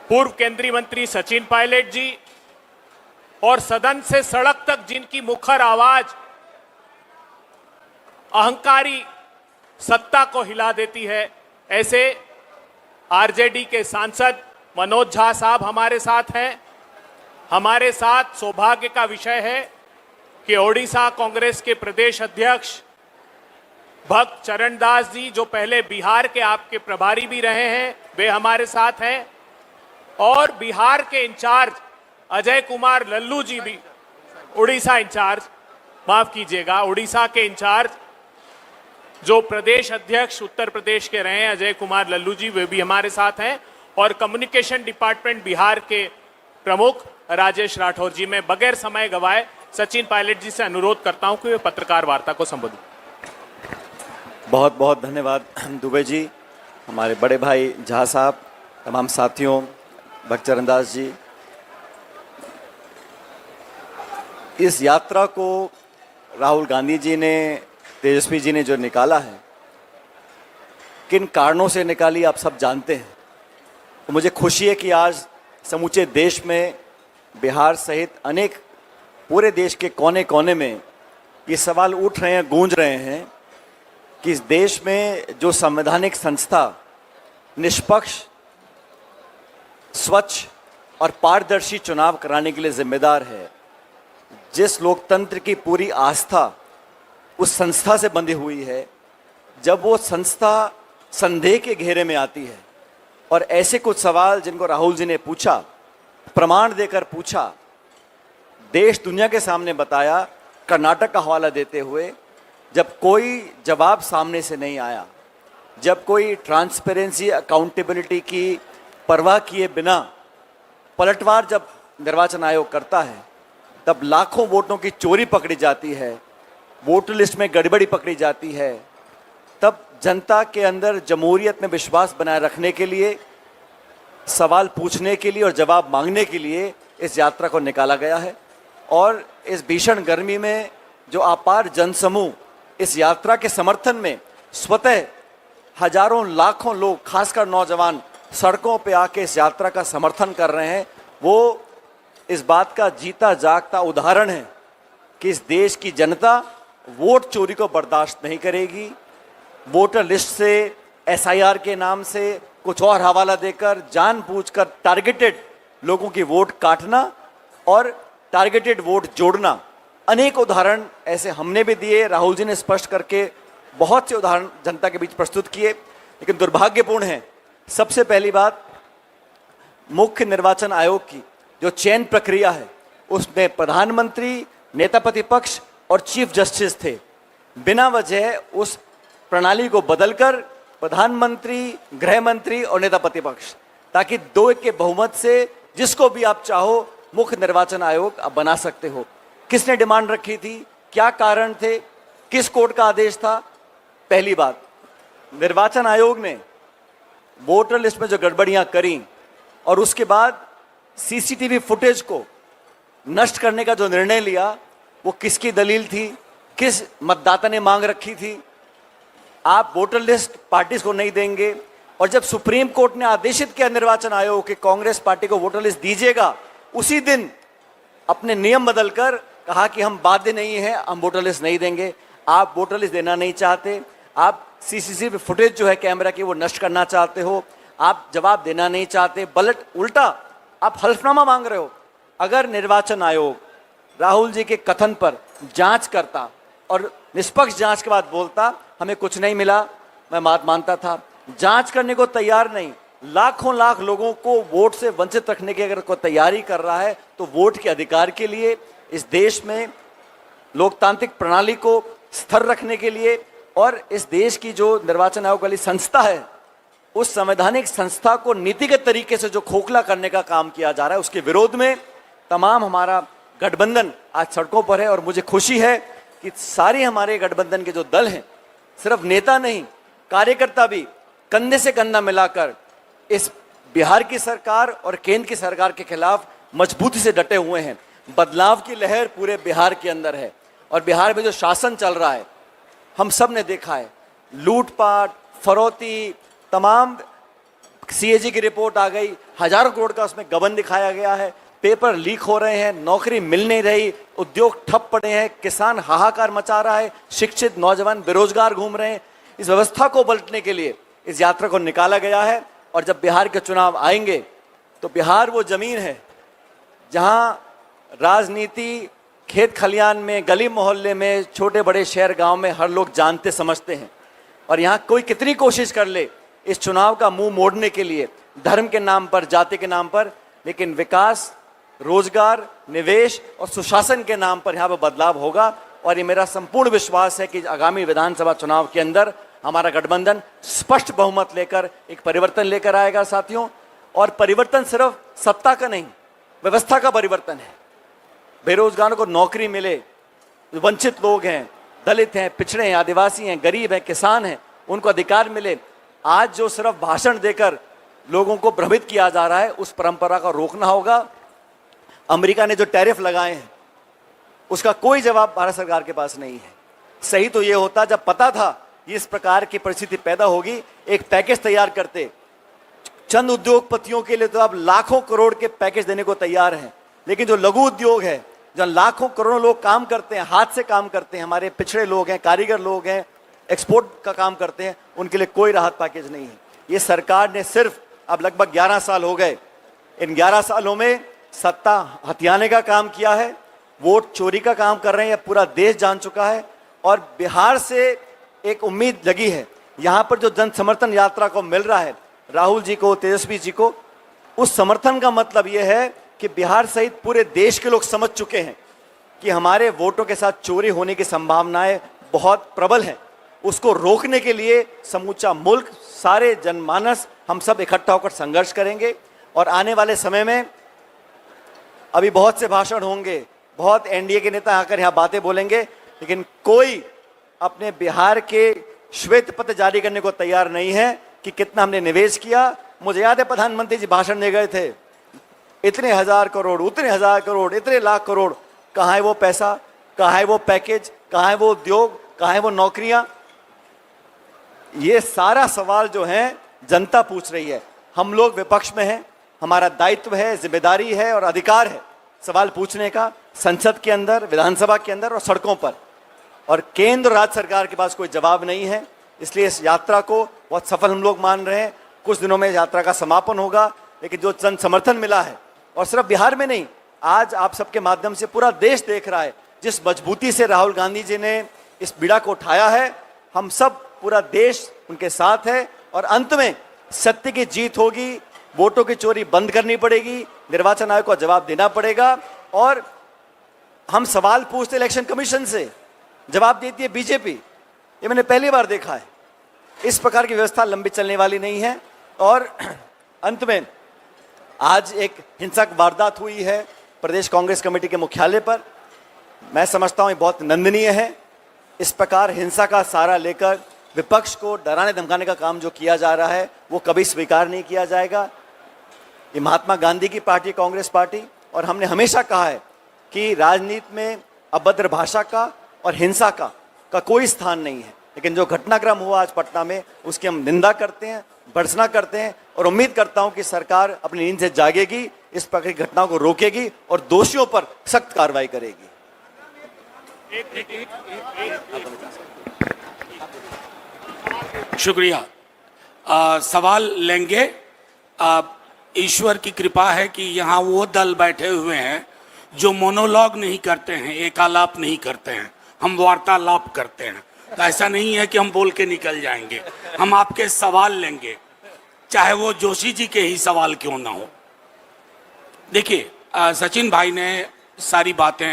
पूर्व केंद्रीय मंत्री सचिन पायलट जी और सदन से सड़क तक जिनकी मुखर आवाज अहंकारी सत्ता को हिला देती है, ऐसे आरजेडी के सांसद मनोज झा साहब हमारे साथ हैं। हमारे साथ सौभाग्य का विषय है कि ओडिशा कांग्रेस के प्रदेश अध्यक्ष भक्त चरण दास जी, जो पहले बिहार के आपके प्रभारी भी रहे हैं, वे हमारे साथ हैं। और बिहार के इंचार्ज अजय कुमार लल्लू जी भी, उड़ीसा इंचार्ज, माफ कीजिएगा, उड़ीसा के इंचार्ज जो प्रदेश अध्यक्ष उत्तर प्रदेश के रहे हैं, अजय कुमार लल्लू जी, वे भी हमारे साथ हैं। और कम्युनिकेशन डिपार्टमेंट बिहार के प्रमुख राजेश राठौर जी। मैं बगैर समय गवाए सचिन पायलट जी से अनुरोध करता हूं कि वे पत्रकार वार्ता को संबोधित। बहुत बहुत धन्यवाद दुबे जी, हमारे बड़े भाई झा साहब, तमाम साथियों, भक्त चरण दास जी। इस यात्रा को राहुल गांधी जी ने, तेजस्वी जी ने जो निकाला है, किन कारणों से निकाली आप सब जानते हैं। तो मुझे खुशी है कि आज समूचे देश में, बिहार सहित अनेक पूरे देश के कोने कोने में ये सवाल उठ रहे हैं, गूंज रहे हैं कि इस देश में जो संवैधानिक संस्था निष्पक्ष, स्वच्छ और पारदर्शी चुनाव कराने के लिए जिम्मेदार है, जिस लोकतंत्र की पूरी आस्था उस संस्था से बंधी हुई है, जब वो संस्था संदेह के घेरे में आती है और ऐसे कुछ सवाल जिनको राहुल जी ने पूछा, प्रमाण देकर पूछा, देश दुनिया के सामने बताया, कर्नाटक का हवाला देते हुए, जब कोई जवाब सामने से नहीं आया, जब कोई ट्रांसपेरेंसी, अकाउंटेबिलिटी की परवाह किए बिना पलटवार जब निर्वाचन आयोग करता है, तब लाखों वोटों की चोरी पकड़ी जाती है, वोटर लिस्ट में गड़बड़ी पकड़ी जाती है, तब जनता के अंदर जमहूरियत में विश्वास बनाए रखने के लिए, सवाल पूछने के लिए और जवाब मांगने के लिए इस यात्रा को निकाला गया है। और इस भीषण गर्मी में जो अपार जनसमूह इस यात्रा के समर्थन में स्वतः हजारों लाखों लोग, खासकर नौजवान, सड़कों पे आके इस यात्रा का समर्थन कर रहे हैं, वो इस बात का जीता जागता उदाहरण है कि इस देश की जनता वोट चोरी को बर्दाश्त नहीं करेगी। वोटर लिस्ट से, एसआईआर के नाम से कुछ और हवाला देकर जानबूझकर टारगेटेड लोगों की वोट काटना और टारगेटेड वोट जोड़ना, अनेक उदाहरण ऐसे हमने भी दिए, राहुल जी ने स्पष्ट करके बहुत से उदाहरण जनता के बीच प्रस्तुत किए। लेकिन दुर्भाग्यपूर्ण है, सबसे पहली बात, मुख्य निर्वाचन आयोग की जो चयन प्रक्रिया है, उसमें प्रधानमंत्री, नेता प्रतिपक्ष और चीफ जस्टिस थे। बिना वजह उस प्रणाली को बदलकर प्रधानमंत्री, गृह मंत्री और नेता प्रतिपक्ष, ताकि 2 के बहुमत से जिसको भी आप चाहो मुख्य निर्वाचन आयोग आप बना सकते हो। किसने डिमांड रखी थी, क्या कारण थे, किस कोर्ट का आदेश था? पहली बात, निर्वाचन आयोग ने वोटर लिस्ट में जो गड़बड़ियां करी और उसके बाद सीसीटीवी फुटेज को नष्ट करने का जो निर्णय लिया, वो किसकी दलील थी, किस मतदाता ने मांग रखी थी? आप वोटर लिस्ट पार्टीज को नहीं देंगे, और जब सुप्रीम कोर्ट ने आदेशित किया निर्वाचन आयोग कि कांग्रेस पार्टी को वोटर लिस्ट दीजिएगा, उसी दिन अपने नियम बदलकर कहा कि हम बाध्य नहीं है, हम वोटर लिस्ट नहीं देंगे। आप वोटर लिस्ट देना नहीं चाहते, आप सीसीटीवी फुटेज जो है कैमरा की वो नष्ट करना चाहते हो, आप जवाब देना नहीं चाहते, उल्टा आप हल्फनामा मांग रहे हो। अगर निर्वाचन आयोग राहुल जी के कथन पर जांच करता और निष्पक्ष जांच के बाद बोलता हमें कुछ नहीं मिला, मैं बात मानता था, जांच करने को तैयार नहीं, लाखों लाख लोगों को वोट से वंचित रखने की अगर कोई तैयारी कर रहा है, तो वोट के अधिकार के लिए, इस देश में लोकतांत्रिक प्रणाली को स्थिर रखने के लिए, और इस देश की जो निर्वाचन आयोग वाली संस्था है, उस संवैधानिक संस्था को नीतिगत तरीके से जो खोखला करने का काम किया जा रहा है, उसके विरोध में तमाम हमारा गठबंधन आज सड़कों पर है। और मुझे खुशी है कि सारे हमारे गठबंधन के जो दल हैं, सिर्फ नेता नहीं, कार्यकर्ता भी कंधे से कंधा मिलाकर इस बिहार की सरकार और केंद्र की सरकार के खिलाफ मजबूती से डटे हुए हैं। बदलाव की लहर पूरे बिहार के अंदर है, और बिहार में जो शासन चल रहा है, हम सब ने देखा है, लूटपाट, फरोती, तमाम सीएजी की रिपोर्ट आ गई, हजारों करोड़ का उसमें गबन दिखाया गया है, पेपर लीक हो रहे हैं, नौकरी मिल नहीं रही, उद्योग ठप पड़े हैं, किसान हाहाकार मचा रहा है, शिक्षित नौजवान बेरोजगार घूम रहे हैं। इस व्यवस्था को पलटने के लिए इस यात्रा को निकाला गया है। और जब बिहार के चुनाव आएंगे तो बिहार वो जमीन है जहां राजनीति खेत खलियान में, गली मोहल्ले में, छोटे बड़े शहर गांव में हर लोग जानते समझते हैं। और यहां कोई कितनी कोशिश कर ले इस चुनाव का मुंह मोड़ने के लिए, धर्म के नाम पर, जाति के नाम पर, लेकिन विकास, रोजगार, निवेश और सुशासन के नाम पर यहाँ पर बदलाव होगा। और ये मेरा संपूर्ण विश्वास है कि आगामी विधानसभा चुनाव के अंदर हमारा गठबंधन स्पष्ट बहुमत लेकर एक परिवर्तन लेकर आएगा साथियों। और परिवर्तन सिर्फ सत्ता का नहीं, व्यवस्था का परिवर्तन है। बेरोजगारों को नौकरी मिले, वंचित लोग हैं, दलित हैं, पिछड़े हैं, आदिवासी हैं, गरीब हैं, किसान हैं, उनको अधिकार मिले। आज जो सिर्फ भाषण देकर लोगों को भ्रमित किया जा रहा है, उस परंपरा को रोकना होगा। अमेरिका ने जो टैरिफ लगाए हैं उसका कोई जवाब भारत सरकार के पास नहीं है। सही तो ये होता जब पता था इस प्रकार की परिस्थिति पैदा होगी, एक पैकेज तैयार करते। चंद उद्योगपतियों के लिए तो आप लाखों करोड़ के पैकेज देने को तैयार हैं, लेकिन जो लघु उद्योग है, जहाँ लाखों करोड़ों लोग काम करते हैं, हाथ से काम करते हैं, हमारे पिछड़े लोग हैं, कारीगर लोग हैं, एक्सपोर्ट का काम करते हैं, उनके लिए कोई राहत पैकेज नहीं है। ये सरकार ने सिर्फ अब लगभग 11 साल हो गए, इन 11 सालों में सत्ता हथियाने का काम किया है, वोट चोरी का काम कर रहे हैं, पूरा देश जान चुका है। और बिहार से एक उम्मीद लगी है, यहाँ पर जो जन समर्थन यात्रा को मिल रहा है, राहुल जी को, तेजस्वी जी को, उस समर्थन का मतलब यह है कि बिहार सहित पूरे देश के लोग समझ चुके हैं कि हमारे वोटों के साथ चोरी होने की संभावनाएं बहुत प्रबल हैं। उसको रोकने के लिए समूचा मुल्क, सारे जनमानस, हम सब इकट्ठा होकर संघर्ष करेंगे। और आने वाले समय में अभी बहुत से भाषण होंगे, बहुत एनडीए के नेता आकर यहाँ बातें बोलेंगे, लेकिन कोई अपने बिहार के श्वेत पत्र जारी करने को तैयार नहीं है कि कितना हमने निवेश किया। मुझे याद है प्रधानमंत्री जी भाषण दे गए थे, इतने हजार करोड़, उतने हजार करोड़, इतने लाख करोड़। कहाँ है वो पैसा, कहाँ है वो पैकेज, कहाँ है वो उद्योग, कहाँ है वो नौकरियां? ये सारा सवाल जो है जनता पूछ रही है। हम लोग विपक्ष में हैं, हमारा दायित्व है, जिम्मेदारी है और अधिकार है सवाल पूछने का, संसद के अंदर, विधानसभा के अंदर और सड़कों पर। और केंद्र राज्य सरकार के पास कोई जवाब नहीं है। इसलिए इस यात्रा को बहुत सफल हम लोग मान रहे हैं। कुछ दिनों में यात्रा का समापन होगा, लेकिन जो जन समर्थन मिला है, और सिर्फ बिहार में नहीं, आज आप सबके माध्यम से पूरा देश देख रहा है जिस मजबूती से राहुल गांधी जी ने इस बीड़ा को उठाया है। हम सब, पूरा देश उनके साथ है। और अंत में सत्य की जीत होगी, वोटों की चोरी बंद करनी पड़ेगी, निर्वाचन आयोग को जवाब देना पड़ेगा। और हम सवाल पूछते इलेक्शन कमीशन से, जवाब देती है बीजेपी। ये मैंने पहली बार देखा है। इस प्रकार की व्यवस्था लंबी चलने वाली नहीं है। और अंत में आज एक हिंसक वारदात हुई है प्रदेश कांग्रेस कमेटी के मुख्यालय पर। मैं समझता हूं ये बहुत निंदनीय है। इस प्रकार हिंसा का सहारा लेकर विपक्ष को डराने धमकाने का काम जो किया जा रहा है, वो कभी स्वीकार नहीं किया जाएगा। ये महात्मा गांधी की पार्टी, कांग्रेस पार्टी, और हमने हमेशा कहा है कि राजनीति में अभद्र भाषा का और हिंसा का कोई स्थान नहीं है। लेकिन जो घटनाक्रम हुआ आज पटना में, उसकी हम निंदा करते हैं, भर्त्सना करते हैं, और उम्मीद करता हूं कि सरकार अपनी नींद से जागेगी, इस प्रकार की घटनाओं को रोकेगी और दोषियों पर सख्त कार्रवाई करेगी। शुक्रिया। सवाल लेंगे। ईश्वर की कृपा है कि यहाँ वो दल बैठे हुए हैं जो मोनोलॉग नहीं करते हैं, एकालाप नहीं करते हैं, हम वार्तालाप करते हैं। तो ऐसा नहीं है कि हम बोल के निकल जाएंगे, हम आपके सवाल लेंगे, चाहे वो जोशी जी के ही सवाल क्यों ना हो। देखिए, सचिन भाई ने सारी बातें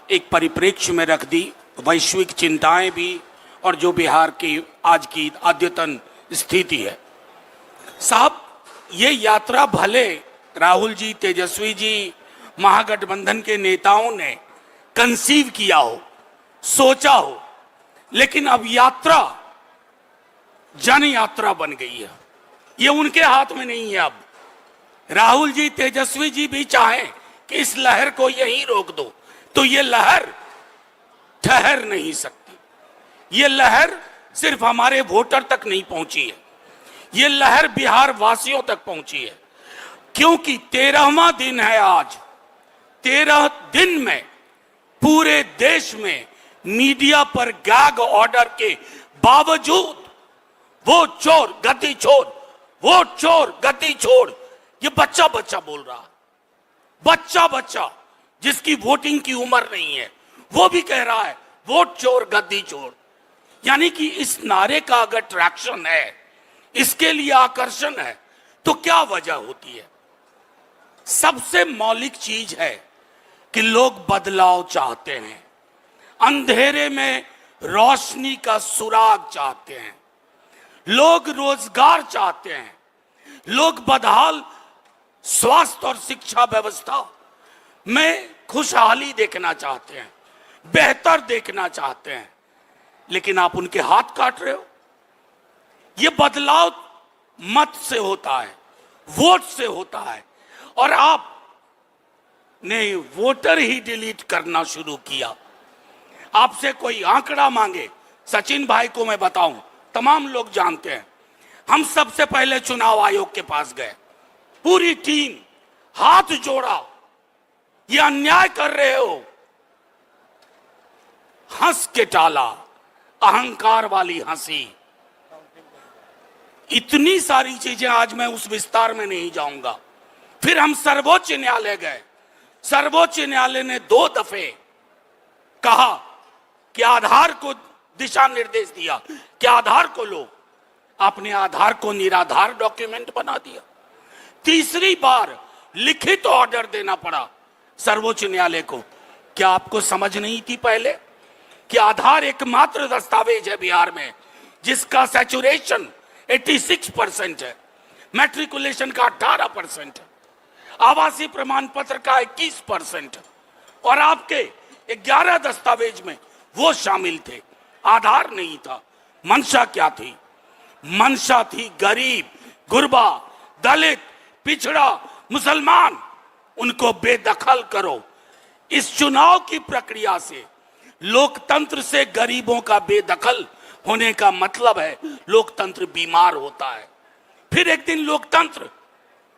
एक परिप्रेक्ष्य में रख दी, वैश्विक चिंताएं भी, और जो बिहार की आज की अद्यतन स्थिति है। साहब, ये यात्रा भले राहुल जी, तेजस्वी जी, महागठबंधन के नेताओं ने कंसीव किया हो, सोचा हो, लेकिन अब यात्रा जन यात्रा बन गई है। ये उनके हाथ में नहीं है। अब राहुल जी, तेजस्वी जी भी चाहें कि इस लहर को यहीं रोक दो, तो ये लहर ठहर नहीं सकती। ये लहर सिर्फ हमारे वोटर तक नहीं पहुंची है, ये लहर बिहार वासियों तक पहुंची है, क्योंकि 13वां दिन है आज। 13 दिन में पूरे देश में मीडिया पर गैग ऑर्डर के बावजूद वो चोर गति छोड़, वो चोर गति छोड़, ये बच्चा बच्चा बोल रहा है। बच्चा बच्चा जिसकी वोटिंग की उम्र नहीं है वो भी कह रहा है वोट चोर गद्दी चोर। यानी कि इस नारे का अगर ट्रैक्शन है, इसके लिए आकर्षण है, तो क्या वजह होती है? सबसे मौलिक चीज है कि लोग बदलाव चाहते हैं, अंधेरे में रोशनी का सुराग चाहते हैं, लोग रोजगार चाहते हैं, लोग बदहाल स्वास्थ्य और शिक्षा व्यवस्था में खुशहाली देखना चाहते हैं, बेहतर देखना चाहते हैं। लेकिन आप उनके हाथ काट रहे हो। यह बदलाव मत से होता है, वोट से होता है, और आप ने वोटर ही डिलीट करना शुरू किया। आपसे कोई आंकड़ा मांगे, सचिन भाई को मैं बताऊं, तमाम लोग जानते हैं, हम सबसे पहले चुनाव आयोग के पास गए, पूरी टीम हाथ जोड़ा, ये अन्याय कर रहे हो, हंस के टाला, अहंकार वाली हंसी। इतनी सारी चीजें, आज मैं उस विस्तार में नहीं जाऊंगा। फिर हम सर्वोच्च न्यायालय गए। सर्वोच्च न्यायालय ने 2 दफे कहा कि आधार को दिशा निर्देश दिया कि आधार को लो, आपने आधार को निराधार डॉक्यूमेंट बना दिया। तीसरी बार लिखित ऑर्डर देना पड़ा सर्वोच्च न्यायालय को। क्या आपको समझ नहीं थी पहले कि आधार एकमात्र दस्तावेज है बिहार में जिसका सैचुरेशन 86% है, मैट्रिकुलेशन का 18% है, आवासीय प्रमाण पत्र का 21% है, और आपके 11 दस्तावेज में वो शामिल थे, आधार नहीं था। मंशा क्या थी? मंशा थी गरीब, गुरबा, दलित, पिछड़ा, मुसलमान, उनको बेदखल करो। इस चुनाव की प्रक्रिया से, लोकतंत्र से गरीबों का बेदखल होने का मतलब है लोकतंत्र बीमार होता है। फिर एक दिन लोकतंत्र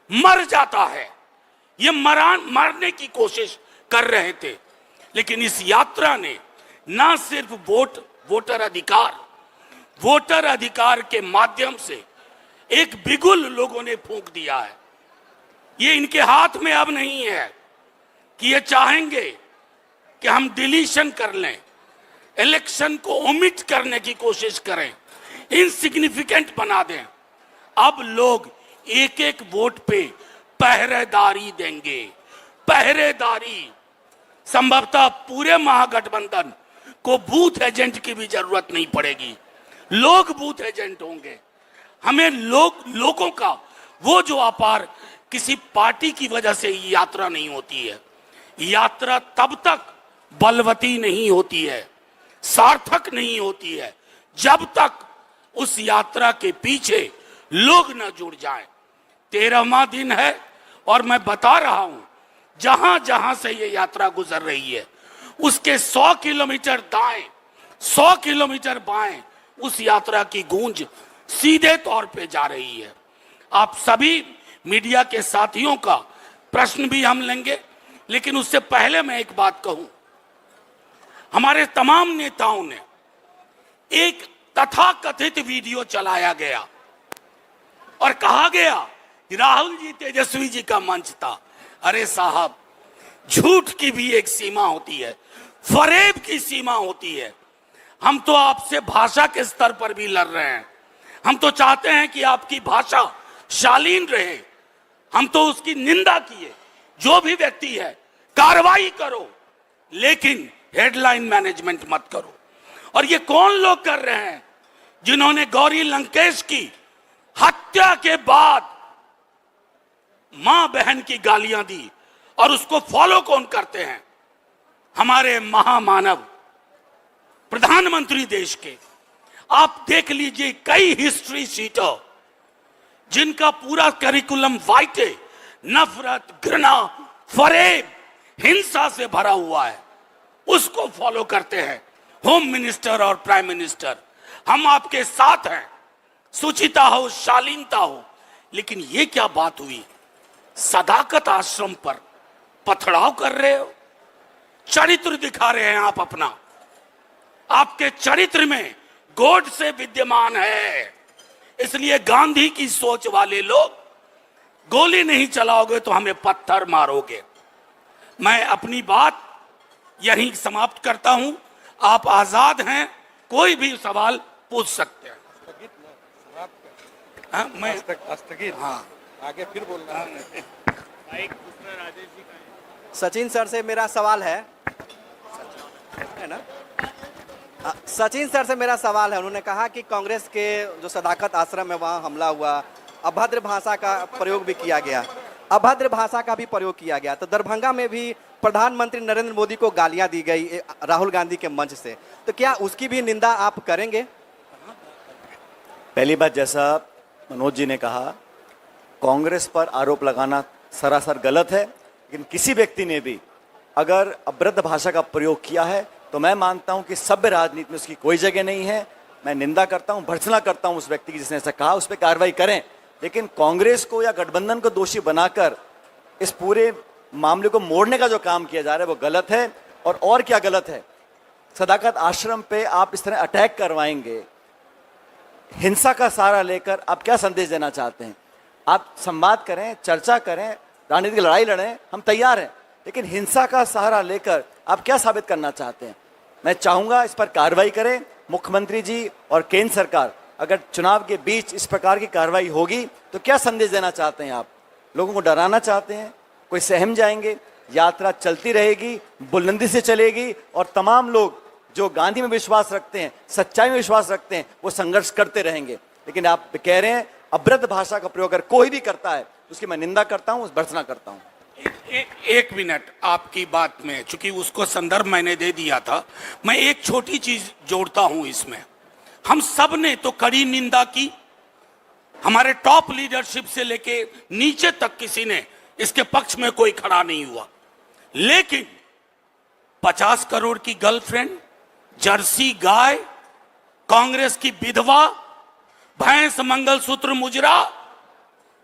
मर जाता है। ये मारने की कोशिश कर रहे थे, लेकिन इस यात्रा ने ना सिर्फ वोटर अधिकार के माध्यम से एक बिगुल लोगों ने फूंक दिया है। ये इनके हाथ में अब नहीं है कि ये चाहेंगे कि हम डिलीशन कर लें, इलेक्शन को ओमिट करने की कोशिश करें, इनसिग्निफिकेंट बना दें। अब लोग एक एक वोट पे पहरेदारी देंगे। पहरेदारी, संभवतः पूरे महागठबंधन को बूथ एजेंट की भी जरूरत नहीं पड़ेगी, लोग बूथ एजेंट होंगे। हमें लोगों का वो जो अपार, किसी पार्टी की वजह से यात्रा नहीं होती है। यात्रा तब तक बलवती नहीं होती है, सार्थक नहीं होती है, जब तक उस यात्रा के पीछे लोग न जुड़ जाएं। 13वां दिन है और मैं बता रहा हूं, जहां जहां से ये यात्रा गुजर रही है उसके 100 किलोमीटर दाएं, 100 किलोमीटर बाएं उस यात्रा की गूंज सीधे तौर पे जा रही है। आप सभी मीडिया के साथियों का प्रश्न भी हम लेंगे, लेकिन उससे पहले मैं एक बात कहूं। हमारे तमाम नेताओं ने एक तथाकथित वीडियो चलाया गया और कहा गया कि राहुल जी तेजस्वी जी का मंच था। अरे साहब, झूठ की भी एक सीमा होती है, फरेब की सीमा होती है। हम तो आपसे भाषा के स्तर पर भी लड़ रहे हैं। हम तो चाहते हैं कि आपकी भाषा शालीन रहे। हम तो उसकी निंदा किए, जो भी व्यक्ति है कार्रवाई करो, लेकिन हेडलाइन मैनेजमेंट मत करो। और ये कौन लोग कर रहे हैं जिन्होंने गौरी लंकेश की हत्या के बाद मां बहन की गालियां दी, और उसको फॉलो कौन करते हैं? हमारे महामानव प्रधानमंत्री देश के। आप देख लीजिए, कई हिस्ट्री शीटर जिनका पूरा करिकुलम वाइट है, नफरत, घृणा, फरेब, हिंसा से भरा हुआ है, उसको फॉलो करते हैं होम मिनिस्टर और प्राइम मिनिस्टर। हम आपके साथ हैं, शुचिता हो, शालीनता हो, लेकिन ये क्या बात हुई? सदाकत आश्रम पर पथराव कर रहे हो, चरित्र दिखा रहे हैं आप अपना। आपके चरित्र में गोड से विद्यमान है, इसलिए गांधी की सोच वाले लोग गोली नहीं चलाओगे तो हमें पत्थर मारोगे। मैं अपनी बात यहीं समाप्त करता हूं। आप आजाद हैं, कोई भी सवाल पूछ सकते हैं। हाँ, मैं स्थगित। हाँ आगे फिर बोलना है। सचिन सर से मेरा सवाल है ना? सचिन सर से मेरा सवाल है। उन्होंने कहा कि कांग्रेस के जो सदाकत आश्रम है वहाँ हमला हुआ, अभद्र भाषा का प्रयोग भी किया गया, अभद्र भाषा का भी प्रयोग किया गया। तो दरभंगा में भी प्रधानमंत्री नरेंद्र मोदी को गालियां दी गई राहुल गांधी के मंच से, तो क्या उसकी भी निंदा आप करेंगे? पहली बात, जैसा मनोज जी ने कहा, कांग्रेस पर आरोप लगाना सरासर गलत है, लेकिन किसी व्यक्ति ने भी अगर अभद्र भाषा का प्रयोग किया है तो मैं मानता हूं कि सभ्य राजनीति में उसकी कोई जगह नहीं है। मैं निंदा करता हूं, भर्त्सना करता हूं उस व्यक्ति की जिसने ऐसा कहा, उस पर कार्रवाई करें। लेकिन कांग्रेस को या गठबंधन को दोषी बनाकर इस पूरे मामले को मोड़ने का जो काम किया जा रहा है वो गलत है। और क्या गलत है, सदाकत आश्रम पे आप इस तरह अटैक करवाएंगे, हिंसा का सहारा लेकर आप क्या संदेश देना चाहते हैं? आप संवाद करें, चर्चा करें, राजनीतिक लड़ाई लड़ें, हम तैयार हैं, लेकिन हिंसा का सहारा लेकर आप क्या साबित करना चाहते हैं? मैं चाहूंगा इस पर कार्रवाई करें मुख्यमंत्री जी और केंद्र सरकार। अगर चुनाव के बीच इस प्रकार की कार्रवाई होगी तो क्या संदेश देना चाहते हैं आप? लोगों को डराना चाहते हैं? कोई सहम जाएंगे? यात्रा चलती रहेगी, बुलंदी से चलेगी, और तमाम लोग जो गांधी में विश्वास रखते हैं, सच्चाई में विश्वास रखते हैं, वो संघर्ष करते रहेंगे। लेकिन आप कह रहे हैं अभद्र भाषा का प्रयोग अगर कोई भी करता है उसकी मैं निंदा करता हूं, भर्त्सना करता हूं। एक मिनट आपकी बात में, चूंकि उसको संदर्भ मैंने दे दिया था, मैं एक छोटी चीज जोड़ता हूं इसमें। हम सब ने तो कड़ी निंदा की, हमारे टॉप लीडरशिप से लेके नीचे तक किसी ने इसके पक्ष में कोई खड़ा नहीं हुआ। लेकिन 50 करोड़ की गर्लफ्रेंड, जर्सी गाय, कांग्रेस की विधवा, भैंस, मंगलसूत्र, मुजरा,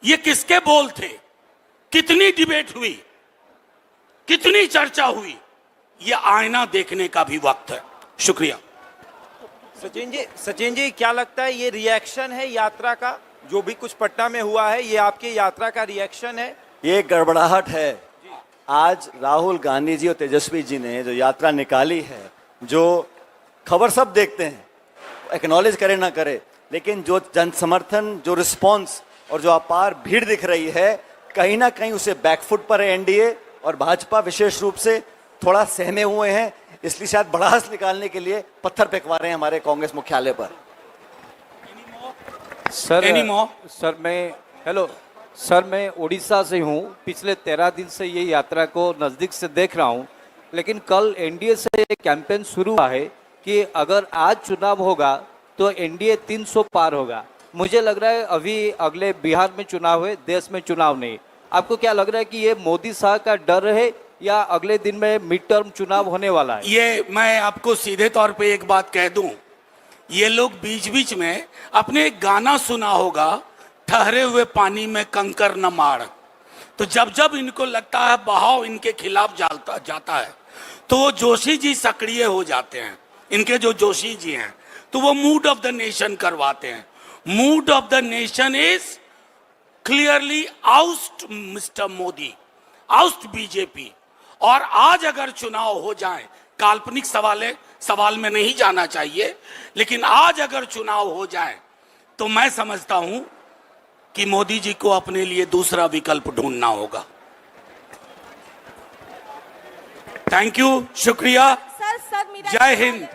ये किसके बोल थे? कितनी डिबेट हुई, कितनी चर्चा हुई? ये आईना देखने का भी वक्त है। शुक्रिया। सचिन जी क्या लगता है ये रिएक्शन है यात्रा का, जो भी कुछ पटना में हुआ है, ये आपकी यात्रा का रिएक्शन है? ये गड़बड़ाहट है। आज राहुल गांधी जी और तेजस्वी जी ने जो यात्रा निकाली है, जो खबर सब देखते हैं, एक्नॉलेज करे ना करे, लेकिन जो जन समर्थन, जो रिस्पॉन्स और जो अपार भीड़ दिख रही है, कहीं ना कहीं उसे बैकफुट पर है एनडीए, और भाजपा विशेष रूप से थोड़ा सहमे हुए हैं, इसलिए शायद भड़ास निकालने के लिए पत्थर फेंकवा रहे हैं हमारे कांग्रेस मुख्यालय पर। सर मैं उड़ीसा से हूँ। पिछले 13 दिन से ये यात्रा को नज़दीक से देख रहा हूँ, लेकिन कल एनडीए से एक कैंपेन शुरू हुआ है कि अगर आज चुनाव होगा तो एनडीए 300 पार होगा। मुझे लग रहा है अभी अगले बिहार में चुनाव है, देश में चुनाव नहीं। आपको क्या लग रहा है कि ये मोदी शाह का डर है या अगले दिन में मिड टर्म चुनाव होने वाला है? ये मैं आपको सीधे तौर पे एक बात कह दूं, ये लोग बीच बीच में अपने एक गाना सुना होगा, ठहरे हुए पानी में कंकर न मार। तो जब जब इनको लगता है बहाव इनके खिलाफ जाता है तो वो जोशी जी सक्रिय हो जाते हैं। इनके जो जोशी जी हैं तो वो मूड ऑफ द नेशन करवाते हैं। Mood off the nation is clearly oust mister Modi, oust BJP. और आज अगर चुनाव हो जाए, काल्पनिक सवाल में नहीं जाना चाहिए, लेकिन आज अगर चुनाव हो जाए तो मैं समझता हूं कि मोदी जी को अपने लिए दूसरा विकल्प ढूंढना होगा। थैंक यू, शुक्रिया, सर, जय हिंद।